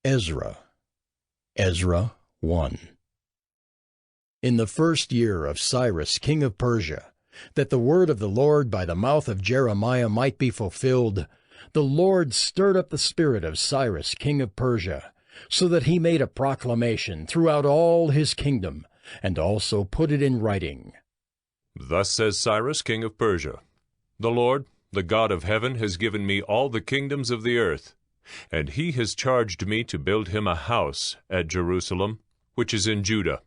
Ezra. Ezra 1. In the first year of Cyrus king of Persia, that the word of the Lord by the mouth of Jeremiah might be fulfilled, the Lord stirred up the spirit of Cyrus king of Persia, so that he made a proclamation throughout all his kingdom, and also put it in writing. Thus says Cyrus king of Persia, The Lord, the God of heaven, has given me all the kingdoms of the earth, and he has charged me to build him a house at Jerusalem, which is in Judah.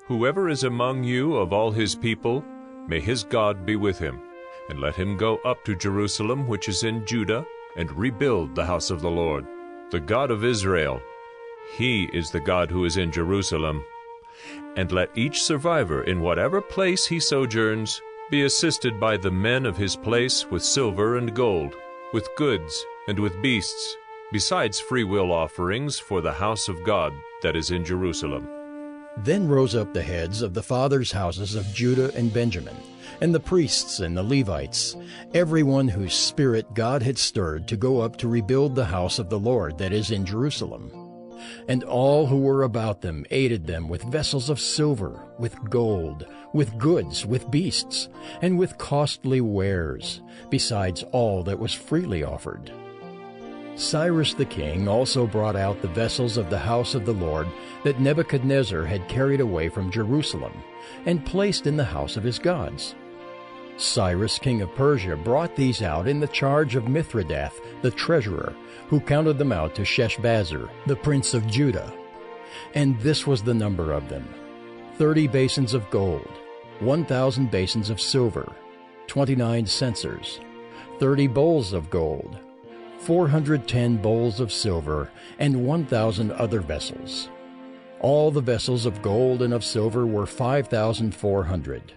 Whoever is among you of all his people, may his God be with him, and let him go up to Jerusalem, which is in Judah, and rebuild the house of the Lord, the God of Israel. He is the God who is in Jerusalem. And let each survivor in whatever place he sojourns be assisted by the men of his place with silver and gold, with goods and with beasts, besides freewill offerings for the house of God that is in Jerusalem. Then rose up the heads of the fathers' houses of Judah and Benjamin, and the priests and the Levites, everyone whose spirit God had stirred to go up to rebuild the house of the Lord that is in Jerusalem. And all who were about them aided them with vessels of silver, with gold, with goods, with beasts, and with costly wares, besides all that was freely offered. Cyrus the king also brought out the vessels of the house of the Lord that Nebuchadnezzar had carried away from Jerusalem, and placed in the house of his gods. Cyrus king of Persia brought these out in the charge of Mithridath the treasurer, who counted them out to Sheshbazzar, the prince of Judah. And this was the number of them: 30 basins of gold, 1,000 basins of silver, 29 censers, 30 bowls of gold, 410 bowls of silver, and 1,000 other vessels. All the vessels of gold and of silver were 5,400.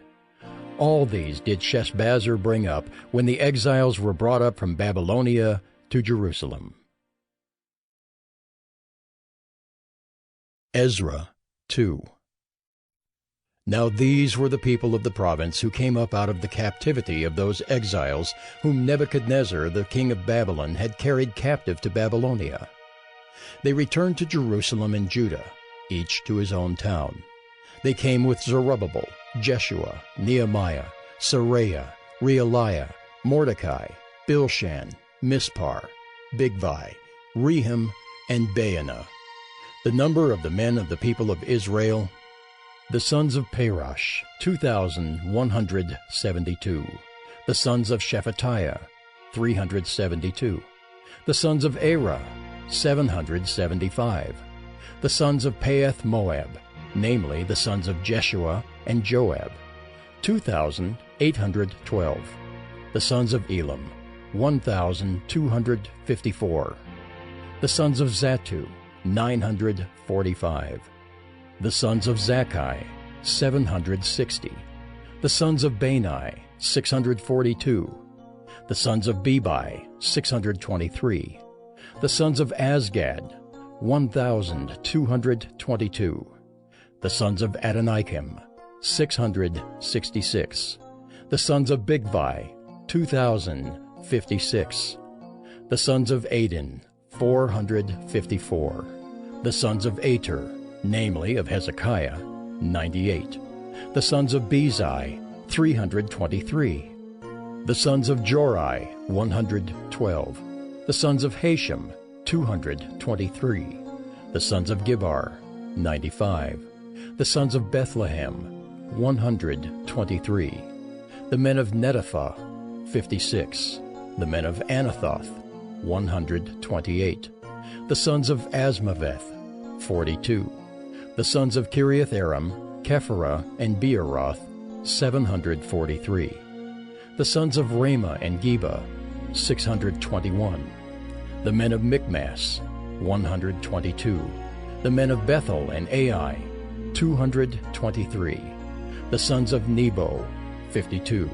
All these did Sheshbazzar bring up when the exiles were brought up from Babylonia to Jerusalem. Ezra 2. Now these were the people of the province who came up out of the captivity of those exiles whom Nebuchadnezzar the king of Babylon had carried captive to Babylonia. They returned to Jerusalem and Judah, each to his own town. They came with Zerubbabel, Jeshua, Nehemiah, Seraiah, Realiah, Mordecai, Bilshan, Mispar, Bigvai, Rehum, and Baanah. The number of the men of the people of Israel, the sons of Parosh, 2,172. The sons of Shephatiah, 372. The sons of Arah, 775. The sons of Paeth Moab, namely the sons of Jeshua and Joab, 2,812. The sons of Elam, 1,254. The sons of Zattu, 945. The sons of Zakkai, 760. The sons of Bani, 642. The sons of Bebai, 623. The sons of Azgad, 1,222. The sons of Adonikim, 666. The sons of Bigvai, 2,056. The sons of Adin, 454. The sons of Ater, namely of Hezekiah, 98. The sons of Bezai, 323. The sons of Jorai, 112. The sons of Hashem, 223. The sons of Gibbar, 95. The sons of Bethlehem, 123. The men of Netophah, 56. The men of Anathoth, 128. The sons of Asmaveth, 42. The sons of Kiriath-Aram, Kephirah, and Beeroth, 743. The sons of Ramah and Geba, 621. The men of Michmas, 122. The men of Bethel and Ai, 223. The sons of Nebo, 52.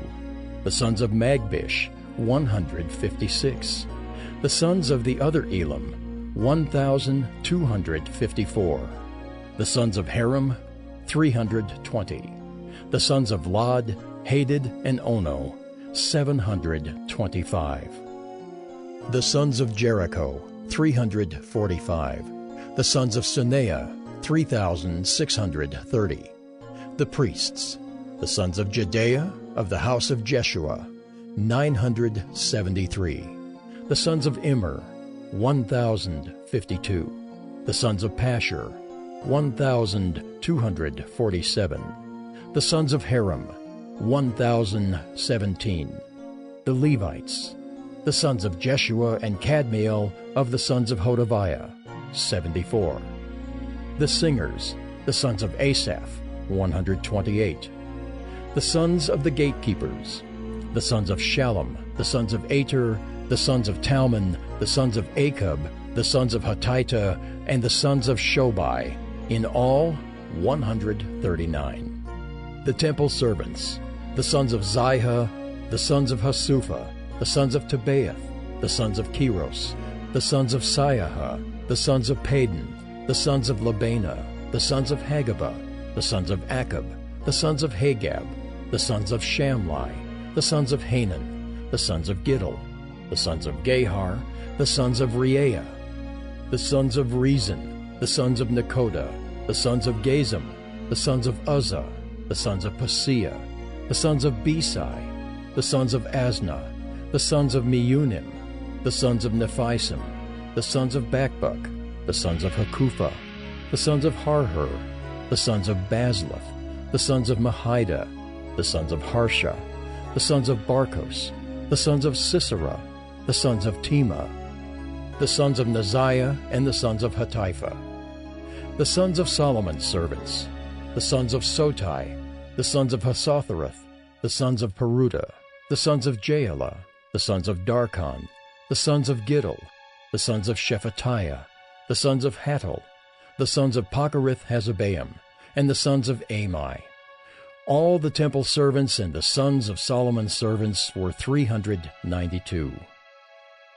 The sons of Magbish, 156. The sons of the other Elam, 1,254. The sons of Haram, 320. The sons of Lod, Hadid, and Ono, 725. The sons of Jericho, 345. The sons of Suneah, 3,630. The priests, the sons of Jedaiah of the house of Jeshua, 973. The sons of Immer, 1,052. The sons of Pashur, 1,247. The sons of Haram, 1,017. The Levites, the sons of Jeshua and Kadmiel of the sons of Hodaviah, 74. The singers, the sons of Asaph, 128. The sons of the gatekeepers, the sons of Shallum, the sons of Ater, the sons of Talmon, the sons of Akub, the sons of Hatita, and the sons of Shobai, in all 139. The temple servants, the sons of Ziha, the sons of Hasupha, the sons of Tebaoth, the sons of Keros, the sons of Siaha, the sons of Padon, the sons of Labana, the sons of Hagabah, the sons of Akab, the sons of Hagab, the sons of Shamlai, the sons of Hanan, the sons of Giddel, the sons of Gahar, the sons of Reaiah, the sons of Rezin, the sons of Nekoda, the sons of Gazam, the sons of Uzzah, the sons of Paseah, the sons of Besai, the sons of Asnah, the sons of Meunim, the sons of Nephisim, the sons of Bakbuk, the sons of Hakupha, the sons of Harhur, the sons of Bazluth, the sons of Mahida, the sons of Harsha, the sons of Barkos, the sons of Sisera, the sons of Tema, the sons of Neziah, and the sons of Hatipha. The sons of Solomon's servants, the sons of Sotai, the sons of Hasothereth, the sons of Peruda, the sons of Jaala, the sons of Darkon, the sons of Giddel, the sons of Shephatiah, the sons of Hattil, the sons of Pochereth-Hazzebaim, and the sons of Amai. All the temple servants and the sons of Solomon's servants were 392.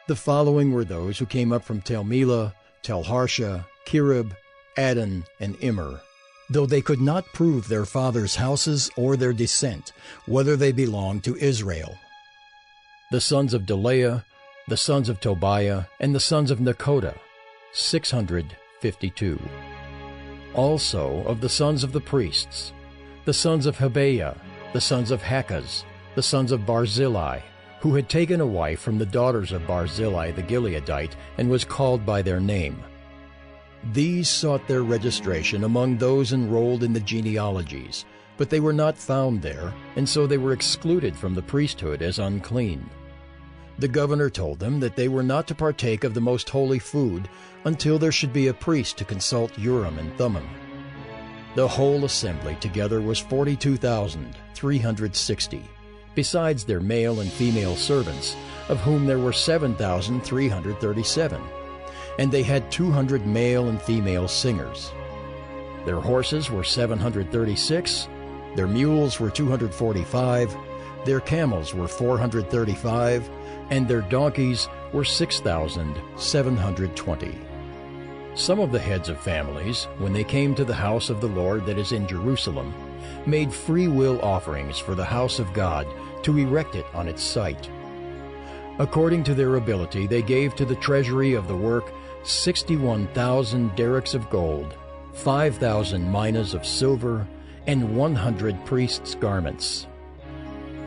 The following were those who came up from Tel Melah, Tel Harsha, Kirib, Adon, and Immer, though they could not prove their fathers' houses or their descent, whether they belonged to Israel. The sons of Delaiah, the sons of Tobiah, and the sons of Nekoda, 652. Also of the sons of the priests, the sons of Habeah, the sons of Hakaz, the sons of Barzillai, who had taken a wife from the daughters of Barzillai the Gileadite, and was called by their name. These sought their registration among those enrolled in the genealogies, but they were not found there, and so they were excluded from the priesthood as unclean. The governor told them that they were not to partake of the most holy food until there should be a priest to consult Urim and Thummim. The whole assembly together was 42,360, besides their male and female servants, of whom there were 7,337, and they had 200 male and female singers. Their horses were 736, their mules were 245, their camels were 435, and their donkeys were 6,720. Some of the heads of families, when they came to the house of the Lord that is in Jerusalem, made free will offerings for the house of God to erect it on its site. According to their ability, they gave to the treasury of the work 61,000 derricks of gold, 5,000 minas of silver, and 100 priests' garments.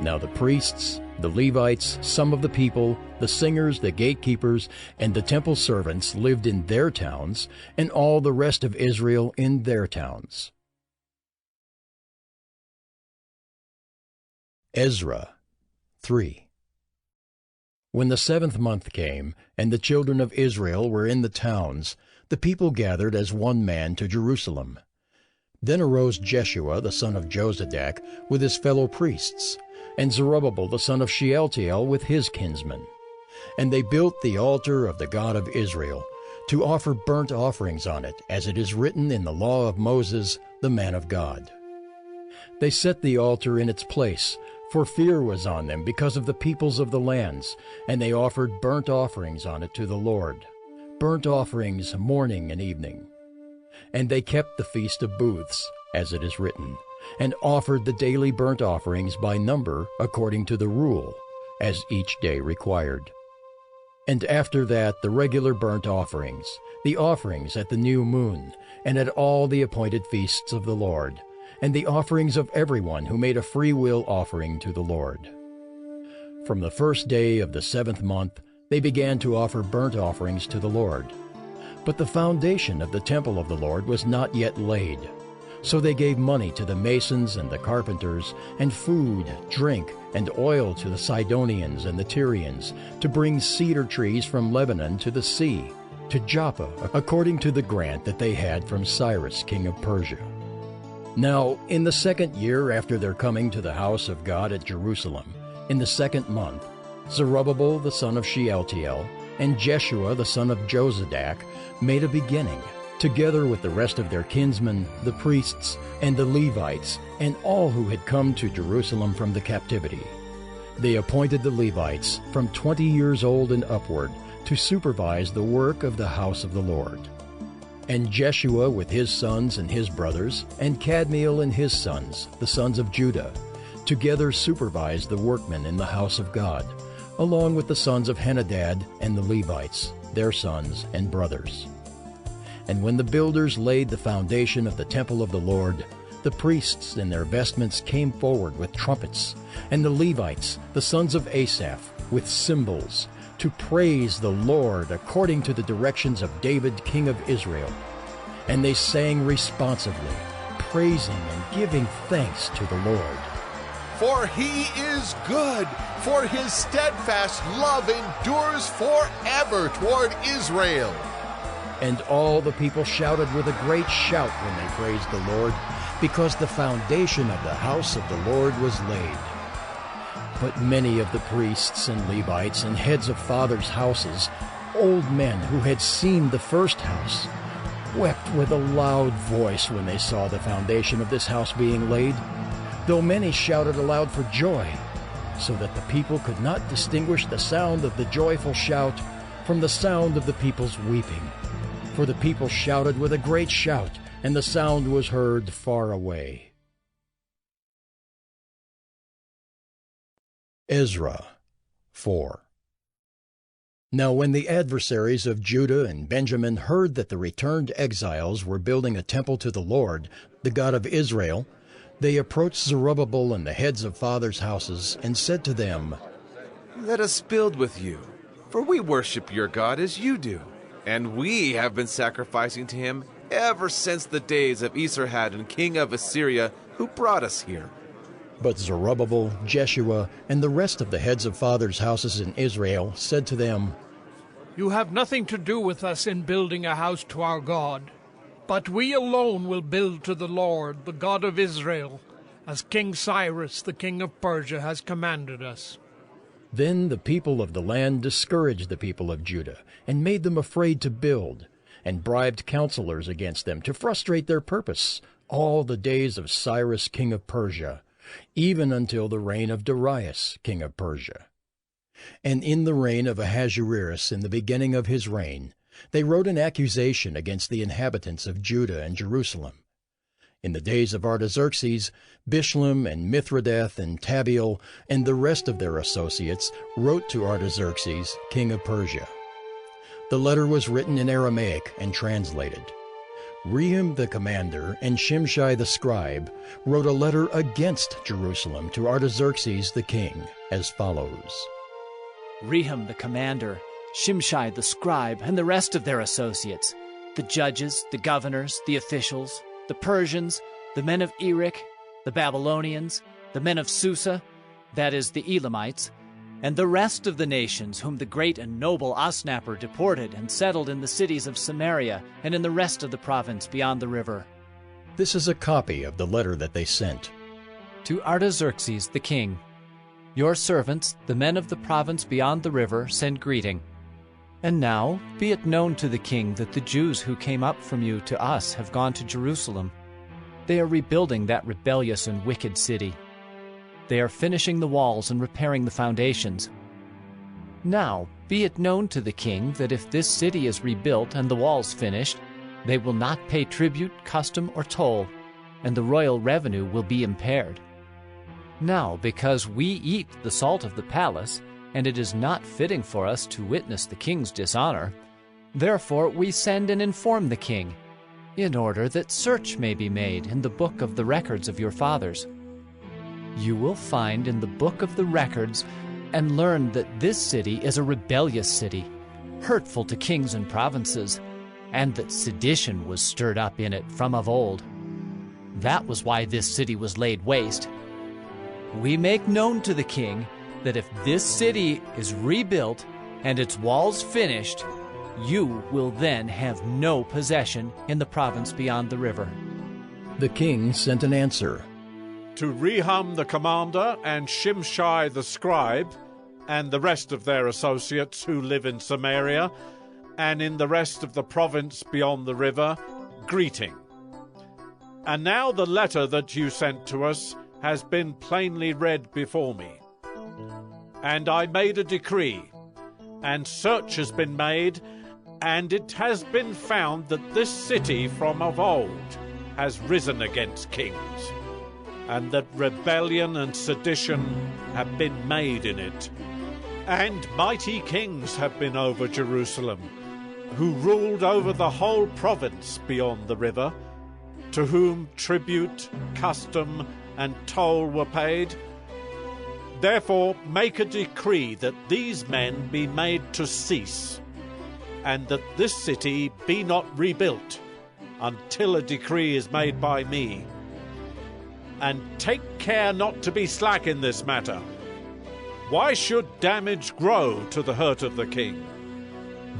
Now the priests, the Levites, some of the people, the singers, the gatekeepers, and the temple servants lived in their towns, and all the rest of Israel in their towns. Ezra 3. When the 7th month came, and the children of Israel were in the towns, the people gathered as one man to Jerusalem. Then arose Jeshua the son of Jozadak with his fellow priests, and Zerubbabel the son of Shealtiel with his kinsmen. And they built the altar of the God of Israel, to offer burnt offerings on it, as it is written in the law of Moses, the man of God. They set the altar in its place, for fear was on them because of the peoples of the lands, and they offered burnt offerings on it to the Lord, burnt offerings morning and evening. And they kept the Feast of Booths, as it is written, and offered the daily burnt offerings by number according to the rule, as each day required. And after that the regular burnt offerings, the offerings at the new moon, and at all the appointed feasts of the Lord, and the offerings of everyone who made a free will offering to the Lord. From the first day of the 7th month they began to offer burnt offerings to the Lord. But the foundation of the temple of the Lord was not yet laid. So they gave money to the masons and the carpenters, and food, drink, and oil to the Sidonians and the Tyrians, to bring cedar trees from Lebanon to the sea, to Joppa, according to the grant that they had from Cyrus king of Persia. Now, in the 2nd year after their coming to the house of God at Jerusalem, in the 2nd month, Zerubbabel the son of Shealtiel, and Jeshua the son of Jozadak made a beginning, together with the rest of their kinsmen, the priests, and the Levites, and all who had come to Jerusalem from the captivity. They appointed the Levites from 20 years old and upward to supervise the work of the house of the Lord. And Jeshua with his sons and his brothers, and Kadmiel and his sons, the sons of Judah, together supervised the workmen in the house of God, along with the sons of Henadad and the Levites, their sons and brothers. And when the builders laid the foundation of the temple of the Lord, the priests in their vestments came forward with trumpets, and the Levites, the sons of Asaph, with cymbals, to praise the Lord according to the directions of David king of Israel. And they sang responsively, praising and giving thanks to the Lord. For he is good, for his steadfast love endures forever toward Israel. And all the people shouted with a great shout when they praised the Lord, because the foundation of the house of the Lord was laid. But many of the priests and Levites and heads of fathers' houses, old men who had seen the first house, wept with a loud voice when they saw the foundation of this house being laid, though many shouted aloud for joy, so that the people could not distinguish the sound of the joyful shout from the sound of the people's weeping. For the people shouted with a great shout, and the sound was heard far away. Ezra 4. Now when the adversaries of Judah and Benjamin heard that the returned exiles were building a temple to the Lord, the God of Israel, they approached Zerubbabel and the heads of fathers' houses, and said to them, Let us build with you, for we worship your God as you do. And we have been sacrificing to him ever since the days of Esarhaddon, king of Assyria, who brought us here. But Zerubbabel, Jeshua, and the rest of the heads of fathers' houses in Israel said to them, You have nothing to do with us in building a house to our God, but we alone will build to the Lord, the God of Israel, as King Cyrus, the king of Persia, has commanded us. Then the people of the land discouraged the people of Judah, and made them afraid to build, and bribed counselors against them to frustrate their purpose all the days of Cyrus king of Persia, even until the reign of Darius king of Persia. And in the reign of Ahasuerus, in the beginning of his reign, they wrote an accusation against the inhabitants of Judah and Jerusalem. In the days of Artaxerxes, Bishlam and Mithridath and Tabeel and the rest of their associates wrote to Artaxerxes, king of Persia. The letter was written in Aramaic and translated. Rehum the commander and Shimshai the scribe wrote a letter against Jerusalem to Artaxerxes the king, as follows. Rehum the commander, Shimshai the scribe, and the rest of their associates, the judges, the governors, the officials, the Persians, the men of Erech, the Babylonians, the men of Susa, that is, the Elamites, and the rest of the nations whom the great and noble Osnapper deported and settled in the cities of Samaria and in the rest of the province beyond the river. This is a copy of the letter that they sent. To Artaxerxes the king, your servants, the men of the province beyond the river, send greeting. And now be it known to the king that the Jews who came up from you to us have gone to Jerusalem. They are rebuilding that rebellious and wicked city. They are finishing the walls and repairing the foundations. Now be it known to the king that if this city is rebuilt and the walls finished, they will not pay tribute, custom, or toll, and the royal revenue will be impaired. Now, because we eat the salt of the palace, and it is not fitting for us to witness the king's dishonor. Therefore we send and inform the king, in order that search may be made in the book of the records of your fathers. You will find in the book of the records and learn that this city is a rebellious city, hurtful to kings and provinces, and that sedition was stirred up in it from of old. That was why this city was laid waste. We make known to the king that if this city is rebuilt and its walls finished, you will then have no possession in the province beyond the river. The king sent an answer. To Rehum the commander and Shimshai the scribe, and the rest of their associates who live in Samaria, and in the rest of the province beyond the river, greeting. And now the letter that you sent to us has been plainly read before me. And I made a decree, and search has been made, and it has been found that this city from of old has risen against kings, and that rebellion and sedition have been made in it. And mighty kings have been over Jerusalem, who ruled over the whole province beyond the river, to whom tribute, custom, and toll were paid. Therefore make a decree that these men be made to cease, and that this city be not rebuilt until a decree is made by me. And take care not to be slack in this matter. Why should damage grow to the hurt of the king?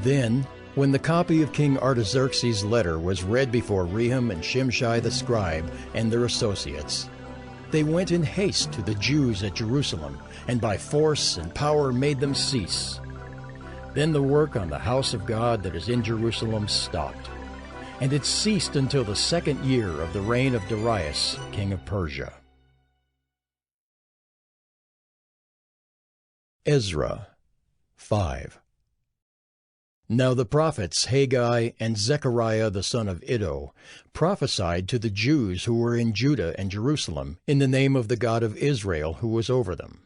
Then, when the copy of King Artaxerxes' letter was read before Rehum and Shimshai the scribe and their associates, they went in haste to the Jews at Jerusalem, and by force and power made them cease. Then the work on the house of God that is in Jerusalem stopped, and it ceased until the 2nd year of the reign of Darius, king of Persia. Ezra 5. Now the prophets Haggai and Zechariah the son of Iddo prophesied to the Jews who were in Judah and Jerusalem in the name of the God of Israel who was over them.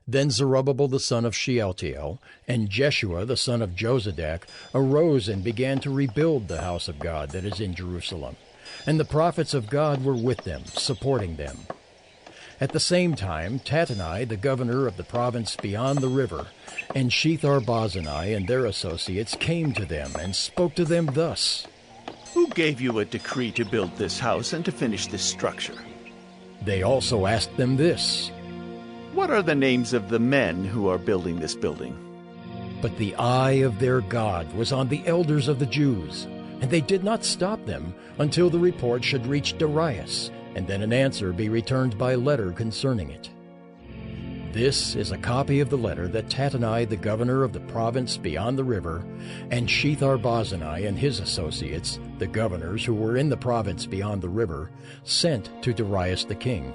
Then Zerubbabel the son of Shealtiel and Jeshua the son of Jozadak arose and began to rebuild the house of God that is in Jerusalem, and the prophets of God were with them, supporting them. At the same time, Tattenai, the governor of the province beyond the river, and Shethar-Bozenai and their associates came to them and spoke to them thus. Who gave you a decree to build this house and to finish this structure? They also asked them this. What are the names of the men who are building this building? But the eye of their God was on the elders of the Jews, and they did not stop them until the report should reach Darius, and then an answer be returned by letter concerning it. This is a copy of the letter that Tattenai, the governor of the province beyond the river, and Shethar-Bozenai and his associates, the governors who were in the province beyond the river, sent to Darius the king.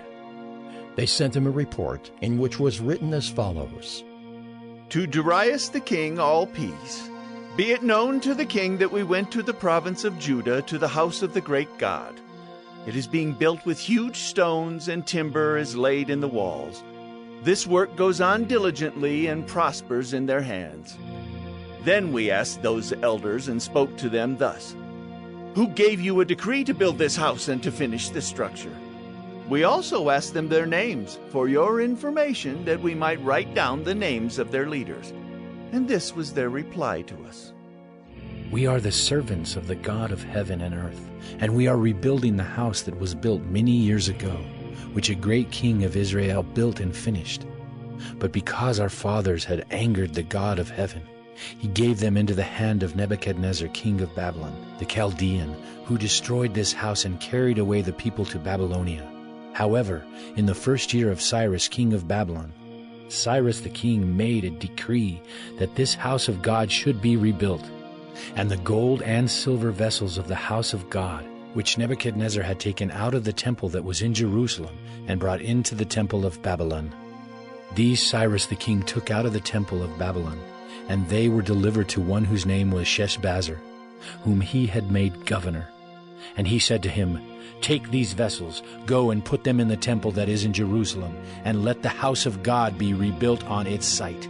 They sent him a report in which was written as follows. To Darius the king, all peace. Be it known to the king that we went to the province of Judah to the house of the great God. It is being built with huge stones, and timber is laid in the walls. This work goes on diligently and prospers in their hands. Then we asked those elders and spoke to them thus. Who gave you a decree to build this house and to finish this structure? We also asked them their names, for your information, that we might write down the names of their leaders. And this was their reply to us. We are the servants of the God of heaven and earth, and we are rebuilding the house that was built many years ago, which a great king of Israel built and finished. But because our fathers had angered the God of heaven, he gave them into the hand of Nebuchadnezzar, king of Babylon, the Chaldean, who destroyed this house and carried away the people to Babylonia. However, in the 1st year of Cyrus, king of Babylon, Cyrus the king made a decree that this house of God should be rebuilt, and the gold and silver vessels of the house of God, which Nebuchadnezzar had taken out of the temple that was in Jerusalem and brought into the temple of Babylon. These Cyrus the king took out of the temple of Babylon, and they were delivered to one whose name was Sheshbazzar, whom he had made governor. And he said to him, Take these vessels, go and put them in the temple that is in Jerusalem, and let the house of God be rebuilt on its site.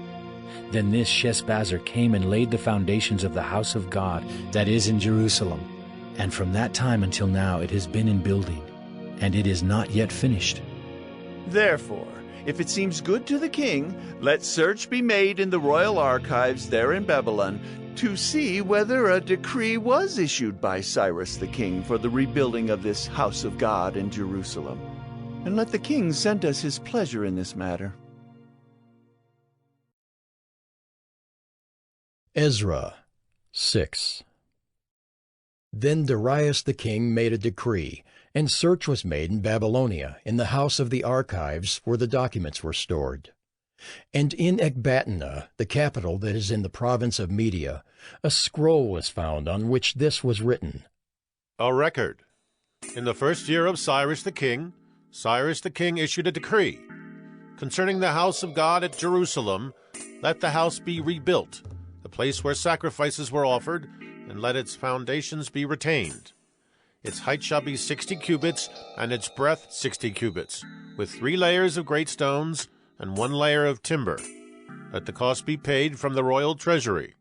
Then this Sheshbazzar came and laid the foundations of the house of God that is in Jerusalem. And from that time until now it has been in building, and it is not yet finished. Therefore, if it seems good to the king, let search be made in the royal archives there in Babylon to see whether a decree was issued by Cyrus the king for the rebuilding of this house of God in Jerusalem. And let the king send us his pleasure in this matter. Ezra 6. Then Darius the king made a decree, and search was made in Babylonia, in the house of the archives where the documents were stored. And in Ecbatana, the capital that is in the province of Media, a scroll was found on which this was written. A record. In the first year of Cyrus the king issued a decree. Concerning the house of God at Jerusalem, let the house be rebuilt, the place where sacrifices were offered, and let its foundations be retained. Its height shall be 60 cubits, and its breadth 60 cubits, with 3 layers of great stones, and 1 layer of timber. Let the cost be paid from the royal treasury.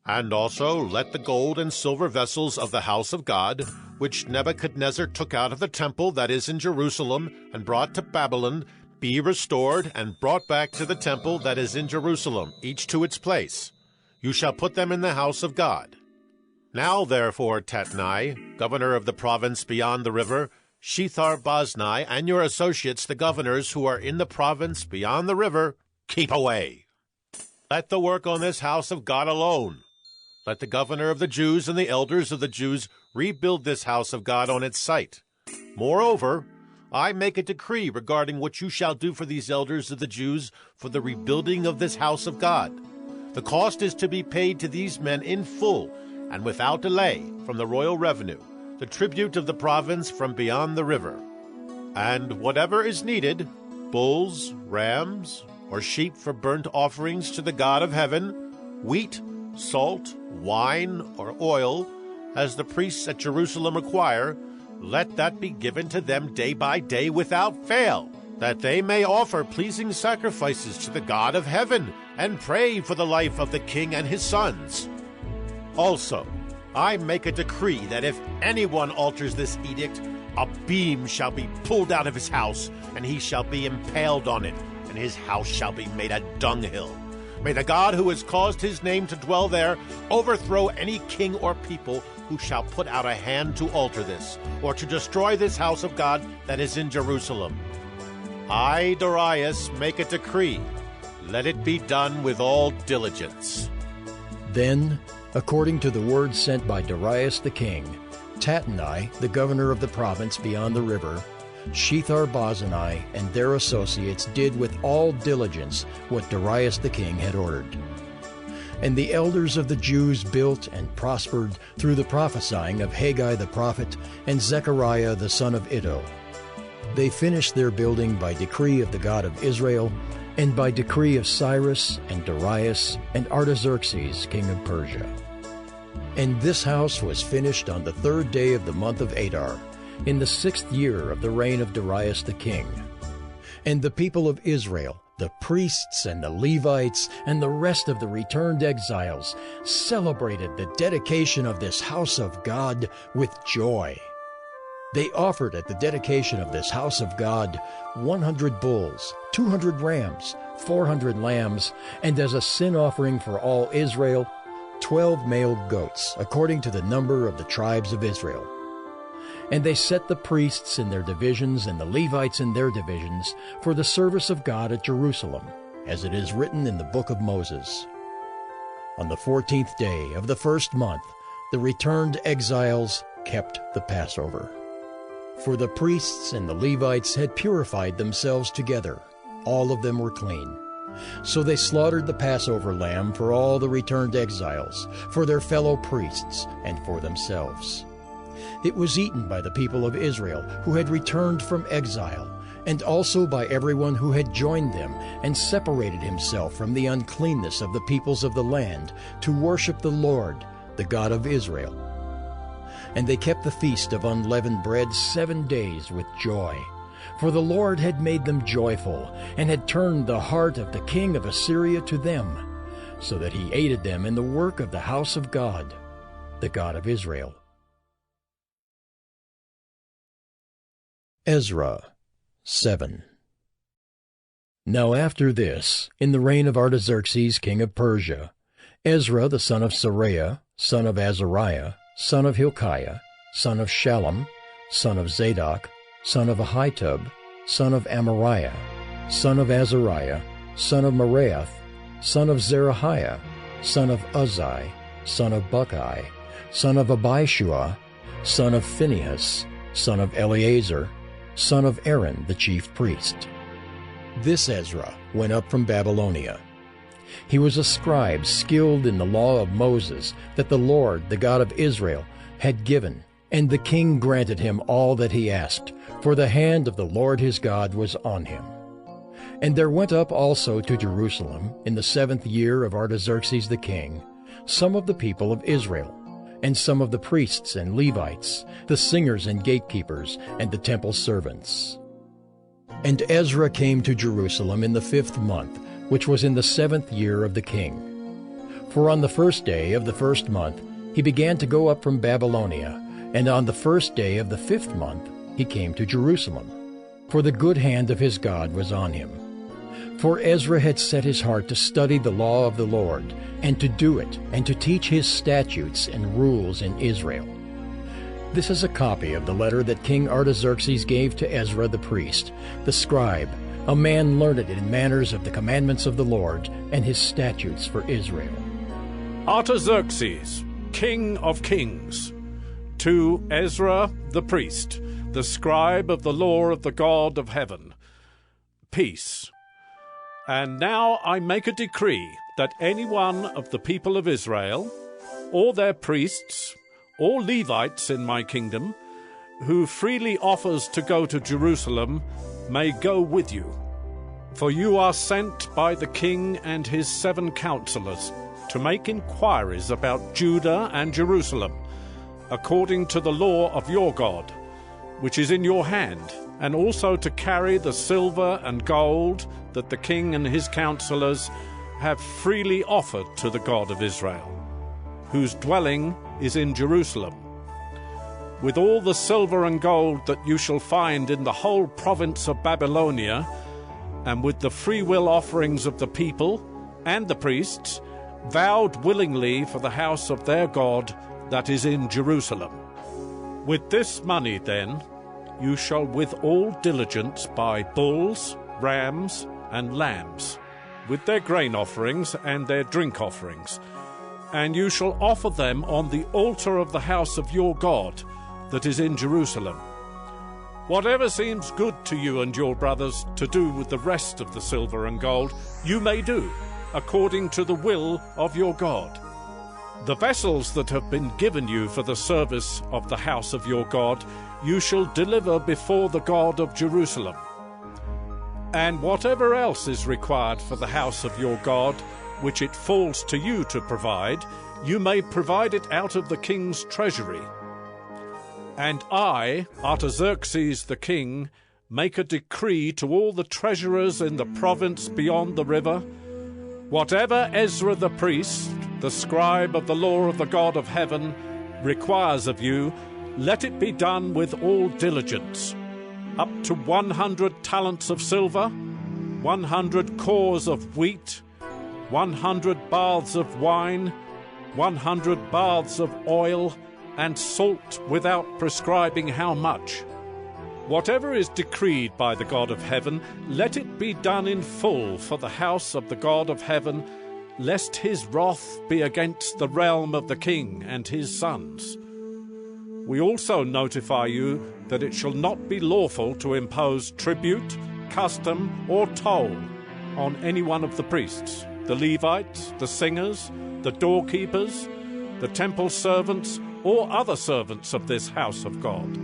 And also let the gold and silver vessels of the house of God, which Nebuchadnezzar took out of the temple that is in Jerusalem and brought to Babylon, be restored and brought back to the temple that is in Jerusalem, each to its place. You shall put them in the house of God. Now, therefore, Tatnai, governor of the province beyond the river, Shethar-Boznai, and your associates, the governors who are in the province beyond the river, keep away. Let the work on this house of God alone. Let the governor of the Jews and the elders of the Jews rebuild this house of God on its site. Moreover, I make a decree regarding what you shall do for these elders of the Jews for the rebuilding of this house of God. The cost is to be paid to these men in full and without delay from the royal revenue, the tribute of the province from beyond the river. And whatever is needed, bulls, rams, or sheep for burnt offerings to the God of heaven, wheat, salt, wine, or oil, as the priests at Jerusalem require, let that be given to them day by day without fail, that they may offer pleasing sacrifices to the God of heaven and pray for the life of the king and his sons. Also, I make a decree that if anyone alters this edict, a beam shall be pulled out of his house, and he shall be impaled on it, and his house shall be made a dunghill. May the God who has caused his name to dwell there overthrow any king or people who shall put out a hand to alter this, or to destroy this house of God that is in Jerusalem. I, Darius, make a decree. Let it be done with all diligence. Then, according to the word sent by Darius the king, Tatnai, the governor of the province beyond the river, Shethar-Boznai and their associates did with all diligence what Darius the king had ordered. And the elders of the Jews built and prospered through the prophesying of Haggai the prophet and Zechariah the son of Iddo. They finished their building by decree of the God of Israel, and by decree of Cyrus and Darius and Artaxerxes king of Persia. And this house was finished on the 3rd day of the month of Adar, in the 6th year of the reign of Darius the king. And the people of Israel, the priests and the Levites, and the rest of the returned exiles, celebrated the dedication of this house of God with joy. They offered at the dedication of this house of God 100 bulls, 200 rams, 400 lambs, and as a sin offering for all Israel, 12 male goats, according to the number of the tribes of Israel. And they set the priests in their divisions and the Levites in their divisions for the service of God at Jerusalem, as it is written in the book of Moses. On the 14th day of the 1st month, the returned exiles kept the Passover. For the priests and the Levites had purified themselves together. All of them were clean. So they slaughtered the Passover lamb for all the returned exiles, for their fellow priests, and for themselves. It was eaten by the people of Israel who had returned from exile, and also by everyone who had joined them and separated himself from the uncleanness of the peoples of the land to worship the Lord, the God of Israel. And they kept the feast of unleavened bread 7 days with joy, for the Lord had made them joyful, and had turned the heart of the king of Assyria to them, so that he aided them in the work of the house of God, the God of Israel. Ezra 7. Now after this, in the reign of Artaxerxes king of Persia, Ezra the son of Seraiah, son of Azariah, son of Hilkiah, son of Shallum, son of Zadok, son of Ahitub, son of Amariah, son of Azariah, son of Meraioth, son of Zerahiah, son of Uzzi, son of Bucci, son of Abishua, son of Phinehas, son of Eleazar, son of Aaron the chief priest. This Ezra went up from Babylonia. He was a scribe skilled in the law of Moses that the Lord, the God of Israel, had given, and the king granted him all that he asked, for the hand of the Lord his God was on him. And there went up also to Jerusalem, in the 7th year of Artaxerxes the king, some of the people of Israel, and some of the priests and Levites, the singers and gatekeepers, and the temple servants. And Ezra came to Jerusalem in the 5th month, which was in the 7th year of the king. For on the 1st day of the 1st month he began to go up from Babylonia, and on the 1st day of the 5th month he came to Jerusalem, for the good hand of his God was on him. For Ezra had set his heart to study the law of the Lord, and to do it, and to teach his statutes and rules in Israel. This is a copy of the letter that King Artaxerxes gave to Ezra the priest, the scribe, a man learned in manners of the commandments of the Lord and his statutes for Israel. Artaxerxes, king of kings, to Ezra the priest, the scribe of the law of the God of heaven, peace. And now I make a decree that any one of the people of Israel, or their priests, or Levites in my kingdom, who freely offers to go to Jerusalem, may go with you. For you are sent by the king and his 7 counselors to make inquiries about Judah and Jerusalem, according to the law of your God, which is in your hand, and also to carry the silver and gold that the king and his counselors have freely offered to the God of Israel, whose dwelling is in Jerusalem, with all the silver and gold that you shall find in the whole province of Babylonia, and with the freewill offerings of the people and the priests, vowed willingly for the house of their God that is in Jerusalem. With this money, then, you shall with all diligence buy bulls, rams, and lambs, with their grain offerings and their drink offerings, and you shall offer them on the altar of the house of your God that is in Jerusalem. Whatever seems good to you and your brothers to do with the rest of the silver and gold, you may do, according to the will of your God. The vessels that have been given you for the service of the house of your God, you shall deliver before the God of Jerusalem. And whatever else is required for the house of your God, which it falls to you to provide, you may provide it out of the king's treasury. And I, Artaxerxes the king, make a decree to all the treasurers in the province beyond the river, whatever Ezra the priest, the scribe of the law of the God of heaven, requires of you, let it be done with all diligence. Up to 100 talents of silver, 100 cores of wheat, 100 baths of wine, 100 baths of oil, and salt without prescribing how much. Whatever is decreed by the God of heaven, let it be done in full for the house of the God of heaven, lest his wrath be against the realm of the king and his sons. We also notify you that it shall not be lawful to impose tribute, custom, or toll on any one of the priests, the Levites, the singers, the doorkeepers, the temple servants, or other servants of this house of God.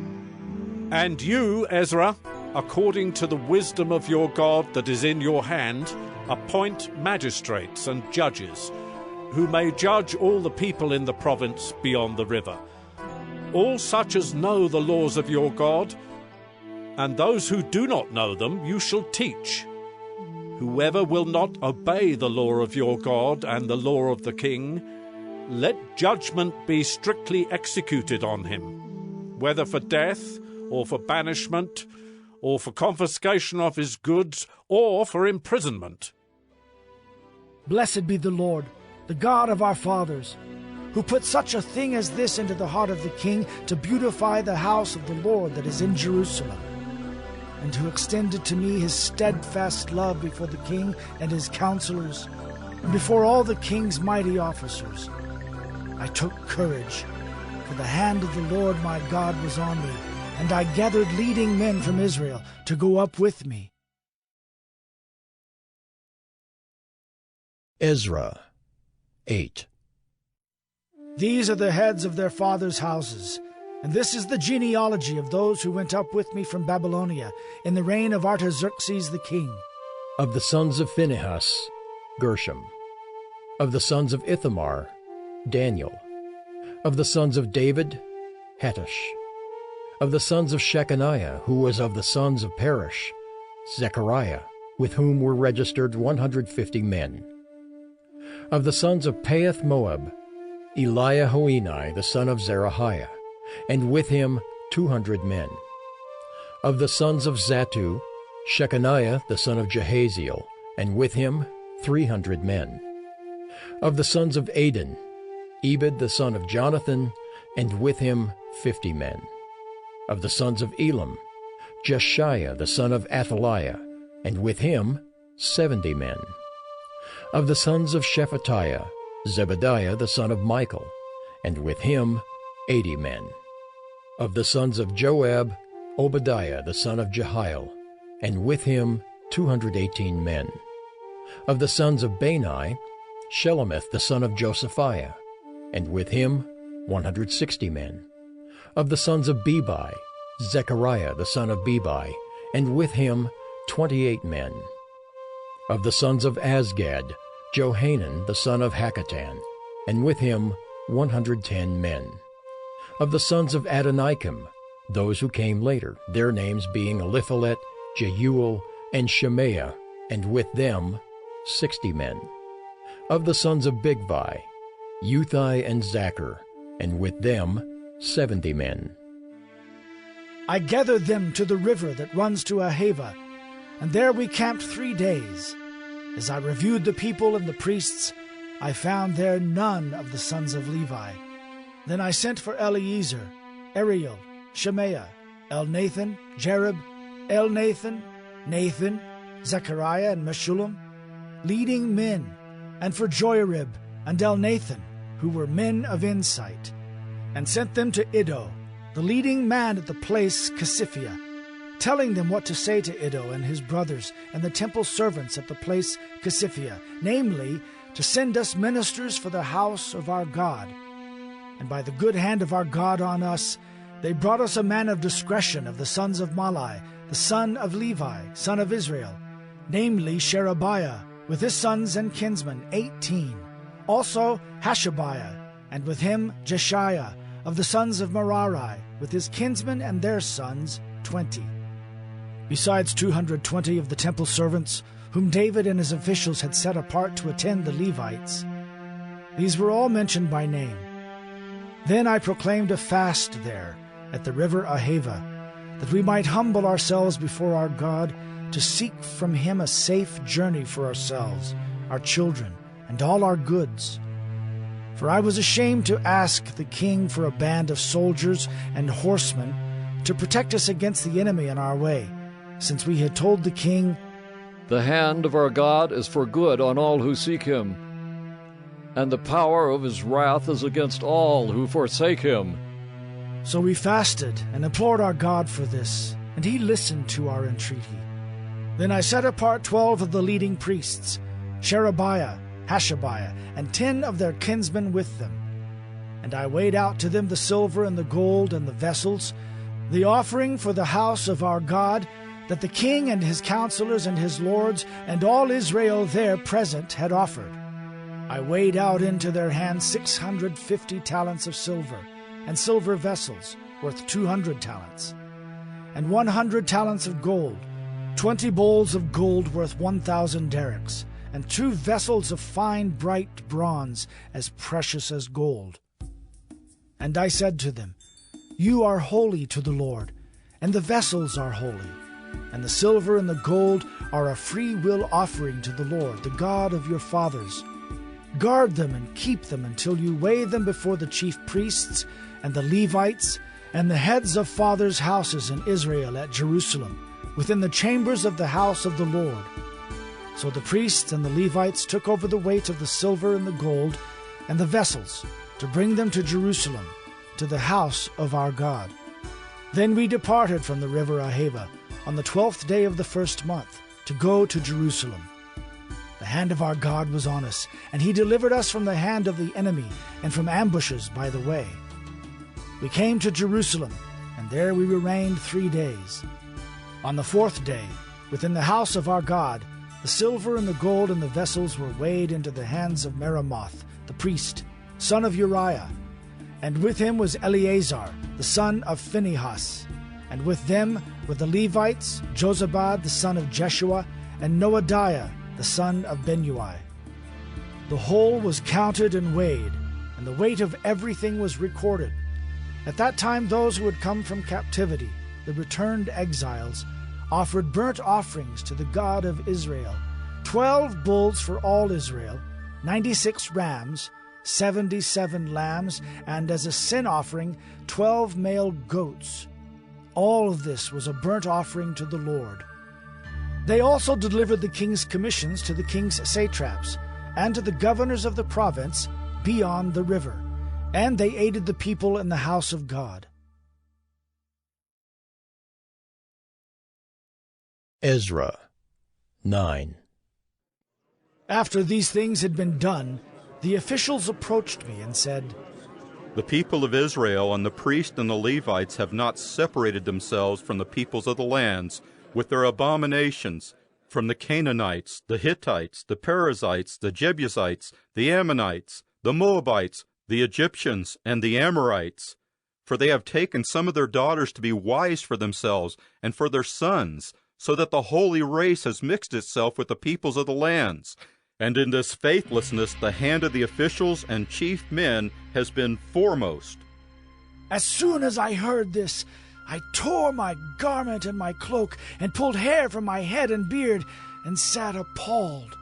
And you, Ezra, according to the wisdom of your God that is in your hand, appoint magistrates and judges, who may judge all the people in the province beyond the river, all such as know the laws of your God, and those who do not know them you shall teach. Whoever will not obey the law of your God and the law of the king, let judgment be strictly executed on him, whether for death, or for banishment, or for confiscation of his goods, or for imprisonment. Blessed be the Lord, the God of our fathers, who put such a thing as this into the heart of the king, to beautify the house of the Lord that is in Jerusalem, and to extend to me his steadfast love before the king and his counselors, and before all the king's mighty officers. I took courage, for the hand of the Lord my God was on me, and I gathered leading men from Israel to go up with me. Ezra 8. These are the heads of their fathers' houses, and this is the genealogy of those who went up with me from Babylonia in the reign of Artaxerxes the king. Of the sons of Phinehas, Gershom. Of the sons of Ithamar, Daniel. Of the sons of David, Hattush. Of the sons of Shechaniah, who was of the sons of Perish, Zechariah, with whom were registered 150 men. Of the sons of Pahath Moab, Eliahoenai, the son of Zerahiah, and with him 200 men. Of the sons of Zattu, Shechaniah the son of Jehaziel, and with him 300 men. Of the sons of Adin, Ebed the son of Jonathan, and with him 50 men. Of the sons of Elam, Jeshiah the son of Athaliah, and with him 70 men. Of the sons of Shephatiah, Zebediah the son of Michael, and with him 80 men. Of the sons of Joab, Obadiah the son of Jehiel, and with him 218 men. Of the sons of Bani, Shelomith the son of Josephiah, and with him 160 men. Of the sons of Bebai, Zechariah the son of Bebai, and with him 28 men. Of the sons of Azgad, Johanan the son of Hakatan, and with him 110 men. Of the sons of Adonikim, those who came later, their names being Eliphalet, Jeuel, and Shemaiah, and with them 60 men. Of the sons of Bigvai, Uthai and Zachar, and with them 70 men. I gathered them to the river that runs to Ahava, and there we camped 3 days. As I reviewed the people and the priests, I found there none of the sons of Levi. Then I sent for Eleazar, Ariel, Shemaiah, Elnathan, Jerib, Elnathan, Nathan, Zechariah, and Meshullam, leading men, and for Joiarib and Elnathan, who were men of insight, and sent them to Iddo, the leading man at the place Casiphia, telling them what to say to Iddo and his brothers and the temple servants at the place Casiphia, namely, to send us ministers for the house of our God. And by the good hand of our God on us, they brought us a man of discretion of the sons of Malai, the son of Levi, son of Israel, namely Sherebiah, with his sons and kinsmen 18, also Hashabiah, and with him Jeshiah, of the sons of Merari, with his kinsmen and their sons 20. Besides 220 of the temple servants, whom David and his officials had set apart to attend the Levites. These were all mentioned by name. Then I proclaimed a fast there, at the river Ahava, that we might humble ourselves before our God, to seek from him a safe journey for ourselves, our children, and all our goods. For I was ashamed to ask the king for a band of soldiers and horsemen to protect us against the enemy in our way, since we had told the king, "The hand of our God is for good on all who seek him, and the power of his wrath is against all who forsake him." So we fasted and implored our God for this, and he listened to our entreaty. Then I set apart 12 of the leading priests, Sherebiah, Hashabiah, and 10 of their kinsmen with them. And I weighed out to them the silver and the gold and the vessels, the offering for the house of our God, that the king and his counselors and his lords and all Israel there present had offered. I weighed out into their hands 650 talents of silver, and silver vessels worth 200 talents, and 100 talents of gold, 20 bowls of gold worth 1,000 derricks, and 2 vessels of fine bright bronze, as precious as gold. And I said to them, You are holy to the Lord, and the vessels are holy, and the silver and the gold are a free will offering to the Lord, the God of your fathers. Guard them and keep them until you weigh them before the chief priests and the Levites and the heads of fathers' houses in Israel at Jerusalem, within the chambers of the house of the Lord. So the priests and the Levites took over the weight of the silver and the gold and the vessels to bring them to Jerusalem, to the house of our God. Then we departed from the river Ahava on the 12th day of the first month to go to Jerusalem. The hand of our God was on us, and he delivered us from the hand of the enemy and from ambushes by the way. We came to Jerusalem, and there we remained 3 days. On the 4th day, within the house of our God, the silver and the gold and the vessels were weighed into the hands of Meremoth, the priest, son of Uriah, and with him was Eleazar, the son of Phinehas, and with them were the Levites, Jozabad, the son of Jeshua, and Noadiah, the son of Benui. The whole was counted and weighed, and the weight of everything was recorded. At that time those who had come from captivity, the returned exiles, offered burnt offerings to the God of Israel, 12 bulls for all Israel, 96 rams, 77 lambs, and as a sin offering 12 male goats. All of this was a burnt offering to the Lord. They also delivered the king's commissions to the king's satraps, and to the governors of the province beyond the river, and they aided the people in the house of God. Ezra 9. After these things had been done, the officials approached me and said, The people of Israel and the priests and the Levites have not separated themselves from the peoples of the lands with their abominations, from the Canaanites, the Hittites, the Perizzites, the Jebusites, the Ammonites, the Moabites, the Egyptians, and the Amorites. For they have taken some of their daughters to be wives for themselves and for their sons, so that the holy race has mixed itself with the peoples of the lands. And in this faithlessness the hand of the officials and chief men has been foremost. As soon as I heard this, I tore my garment and my cloak, and pulled hair from my head and beard, and sat appalled.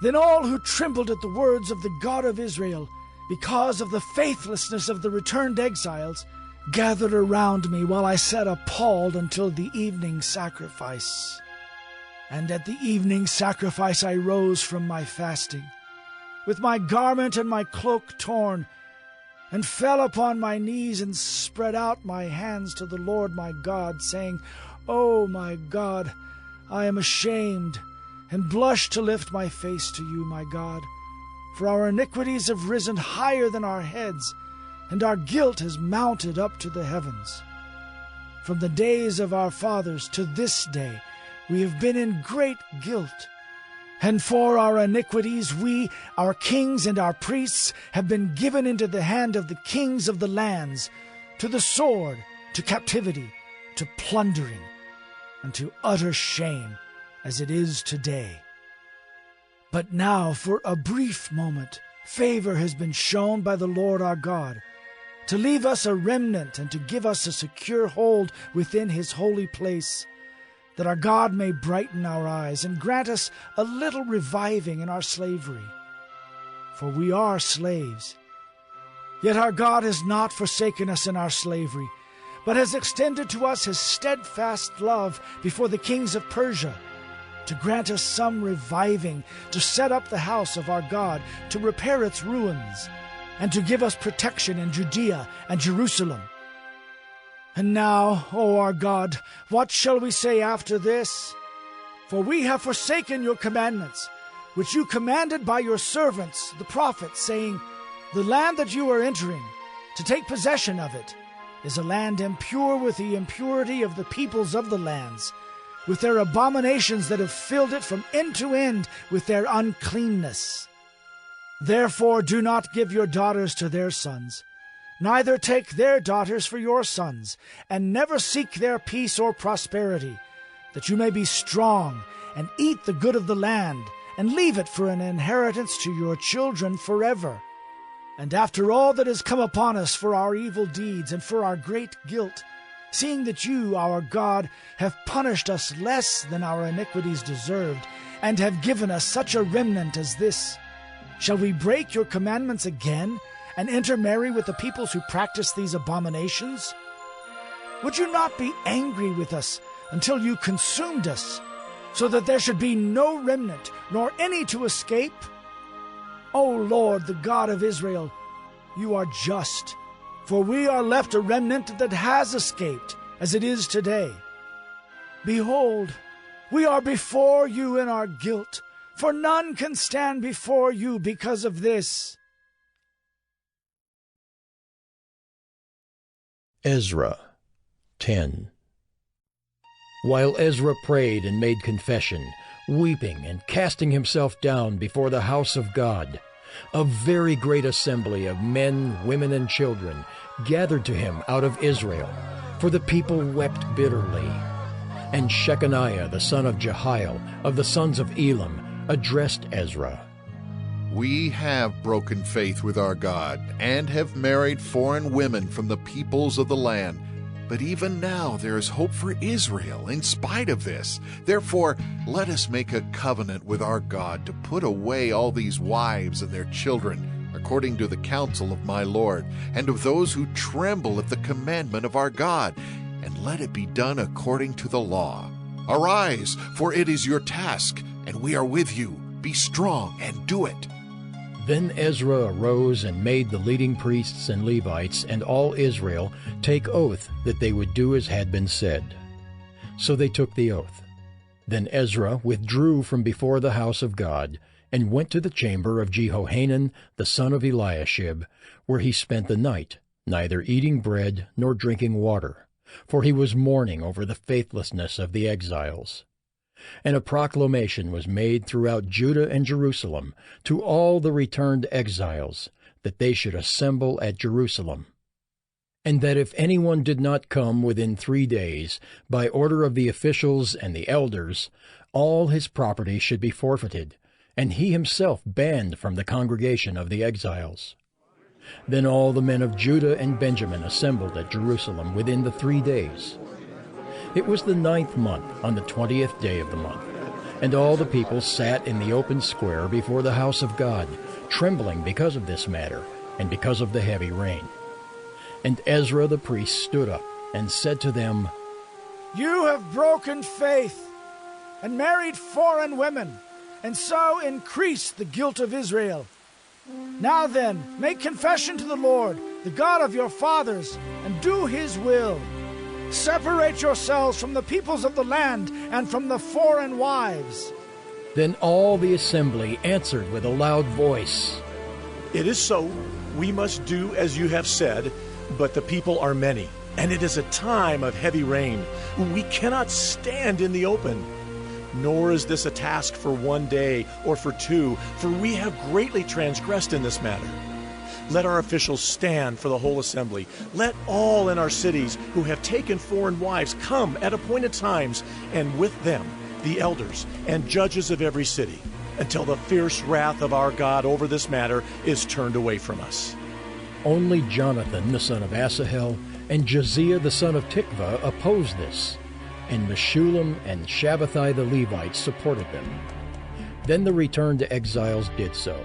Then all who trembled at the words of the God of Israel, because of the faithlessness of the returned exiles, gathered around me while I sat appalled until the evening sacrifice. And at the evening sacrifice I rose from my fasting, with my garment and my cloak torn, and fell upon my knees and spread out my hands to the Lord my God, saying, O my God, I am ashamed, and blush to lift my face to you, my God. For our iniquities have risen higher than our heads, and our guilt has mounted up to the heavens. From the days of our fathers to this day we have been in great guilt. And for our iniquities we, our kings and our priests, have been given into the hand of the kings of the lands, to the sword, to captivity, to plundering, and to utter shame, as it is today. But now, for a brief moment, favor has been shown by the Lord our God, to leave us a remnant and to give us a secure hold within his holy place, that our God may brighten our eyes and grant us a little reviving in our slavery. For we are slaves. Yet our God has not forsaken us in our slavery, but has extended to us his steadfast love before the kings of Persia, to grant us some reviving, to set up the house of our God, to repair its ruins, and to give us protection in Judea and Jerusalem. And now, O our God, what shall we say after this? For we have forsaken your commandments, which you commanded by your servants, the prophets, saying, The land that you are entering, to take possession of it, is a land impure with the impurity of the peoples of the lands, with their abominations that have filled it from end to end with their uncleanness. Therefore do not give your daughters to their sons, neither take their daughters for your sons, and never seek their peace or prosperity, that you may be strong and eat the good of the land, and leave it for an inheritance to your children forever. And after all that has come upon us for our evil deeds and for our great guilt, seeing that you, our God, have punished us less than our iniquities deserved, and have given us such a remnant as this, shall we break your commandments again, and intermarry with the peoples who practice these abominations? Would you not be angry with us until you consumed us, so that there should be no remnant, nor any to escape? O Lord, the God of Israel, you are just, for we are left a remnant that has escaped, as it is today. Behold, we are before you in our guilt, for none can stand before you because of this. Ezra 10. While Ezra prayed and made confession, weeping and casting himself down before the house of God, a very great assembly of men, women, and children gathered to him out of Israel, for the people wept bitterly. And Shechaniah the son of Jehiel, of the sons of Elam, addressed Ezra. We have broken faith with our God, and have married foreign women from the peoples of the land. But even now there is hope for Israel in spite of this. Therefore, let us make a covenant with our God to put away all these wives and their children, according to the counsel of my Lord, and of those who tremble at the commandment of our God, and let it be done according to the law. Arise, for it is your task, and we are with you. Be strong and do it. Then Ezra arose and made the leading priests and Levites and all Israel take oath that they would do as had been said. So they took the oath. Then Ezra withdrew from before the house of God, and went to the chamber of Jehohanan the son of Eliashib, where he spent the night, neither eating bread nor drinking water, for he was mourning over the faithlessness of the exiles. And a proclamation was made throughout Judah and Jerusalem to all the returned exiles, that they should assemble at Jerusalem, and that if anyone did not come within 3 days, by order of the officials and the elders, all his property should be forfeited, and he himself banned from the congregation of the exiles. Then all the men of Judah and Benjamin assembled at Jerusalem within the 3 days. It was the 9th month, on the 20th day of the month, and all the people sat in the open square before the house of God, trembling because of this matter, and because of the heavy rain. And Ezra the priest stood up, and said to them, You have broken faith, and married foreign women, and so increased the guilt of Israel. Now then, make confession to the Lord, the God of your fathers, and do his will. Separate yourselves from the peoples of the land and from the foreign wives. Then all the assembly answered with a loud voice, It is so. We must do as you have said, but the people are many, and it is a time of heavy rain. We cannot stand in the open. Nor is this a task for 1 day or for 2, for we have greatly transgressed in this matter. Let our officials stand for the whole assembly. Let all in our cities who have taken foreign wives come at appointed times, and with them the elders and judges of every city, until the fierce wrath of our God over this matter is turned away from us. Only Jonathan the son of Asahel and Josiah the son of Tikvah opposed this, and Meshullam and Shabbathai the Levites supported them. Then the returned exiles did so.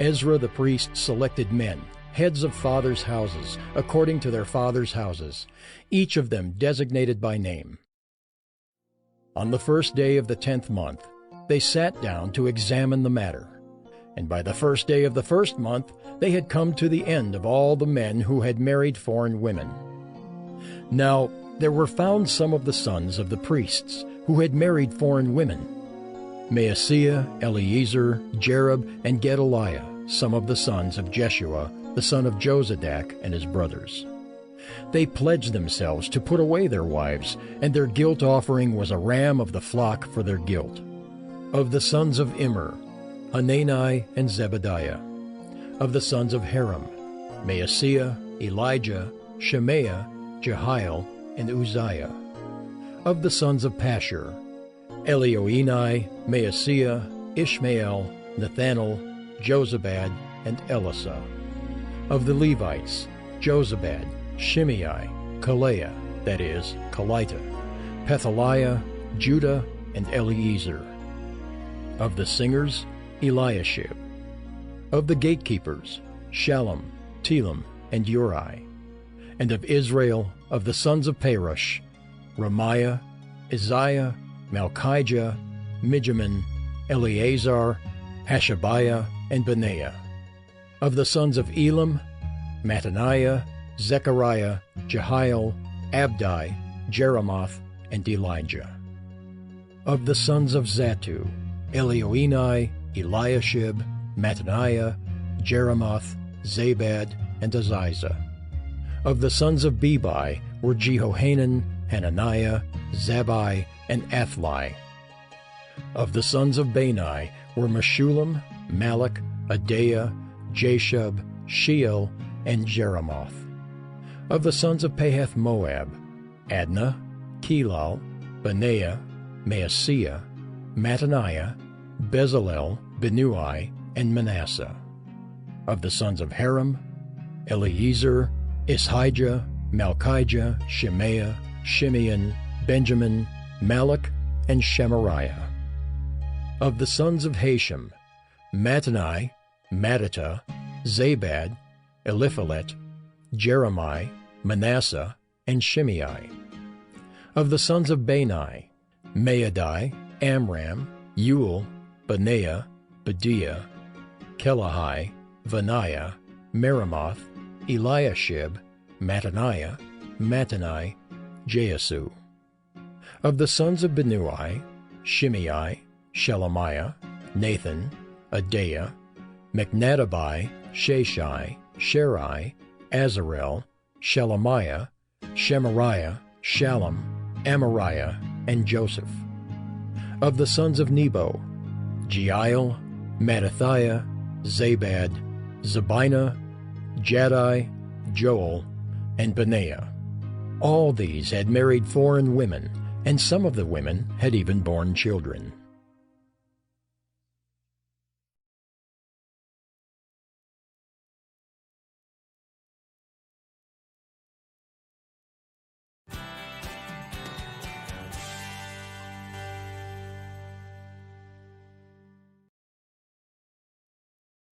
Ezra the priest selected men, heads of fathers' houses, according to their fathers' houses, each of them designated by name. On the 1st day of the 10th month, they sat down to examine the matter. And by the 1st day of the 1st month, they had come to the end of all the men who had married foreign women. Now there were found some of the sons of the priests who had married foreign women: Maaseiah, Eleazar, Jerub, and Gedaliah, some of the sons of Jeshua, the son of Jozadak, and his brothers. They pledged themselves to put away their wives, and their guilt offering was a ram of the flock for their guilt. Of the sons of Immer, Hanani and Zebediah. Of the sons of Haram, Maaseiah, Elijah, Shemaiah, Jehiel, and Uzziah. Of the sons of Pashur, Elioenai, Maaseiah, Ishmael, Nethanel, Jozabad, and Elasa. Of the Levites, Jozabad, Shimei, Kaleah, that is, Kelita, Pethaliah, Judah, and Eliezer. Of the singers, Eliashib. Of the gatekeepers, Shallum, Telem, and Uri. And of Israel, of the sons of Perush, Ramiah, Isaiah, Malchijah, Mijamin, Eleazar, Hashabiah, and Benaiah. Of the sons of Elam, Mattaniah, Zechariah, Jehiel, Abdi, Jeremoth, and Elijah. Of the sons of Zatu, Elioenai, Eliashib, Mattaniah, Jeremoth, Zabad, and Aziza. Of the sons of Bebai were Jehohanan, Hananiah, Zabbai, and Athli. Of the sons of Bani were Meshullam, Malach, Adaiah, Jashub, Sheol, and Jeremoth. Of the sons of Pahath Moab, Adnah, Kelal, Benaiah, Maaseiah, Mattaniah, Bezalel, Benui, and Manasseh. Of the sons of Haram, Eliezer, Ishijah, Malchijah, Shemaiah, Shimeon, Benjamin, Malach, and Shemariah. Of the sons of Hashem, Mattani, Mattata, Zabad, Eliphalet, Jeremiah, Manasseh, and Shimei. Of the sons of Bani, Maadai, Amram, Uel, Benaiah, Bediah, Kelahai, Vaniah, Meremoth, Eliashib, Mattaniah, Mattani, Jaasu. Of the sons of Benui, Shimei, Shelemiah, Nathan, Adaiah, Mechnadabai, Sheshai, Sherai, Azarel, Shelemiah, Shemariah, Shallum, Amariah, and Joseph. Of the sons of Nebo, Jeiel, Mattathiah, Zabad, Zabina, Jaddai, Joel, and Benaiah. All these had married foreign women, and some of the women had even borne children.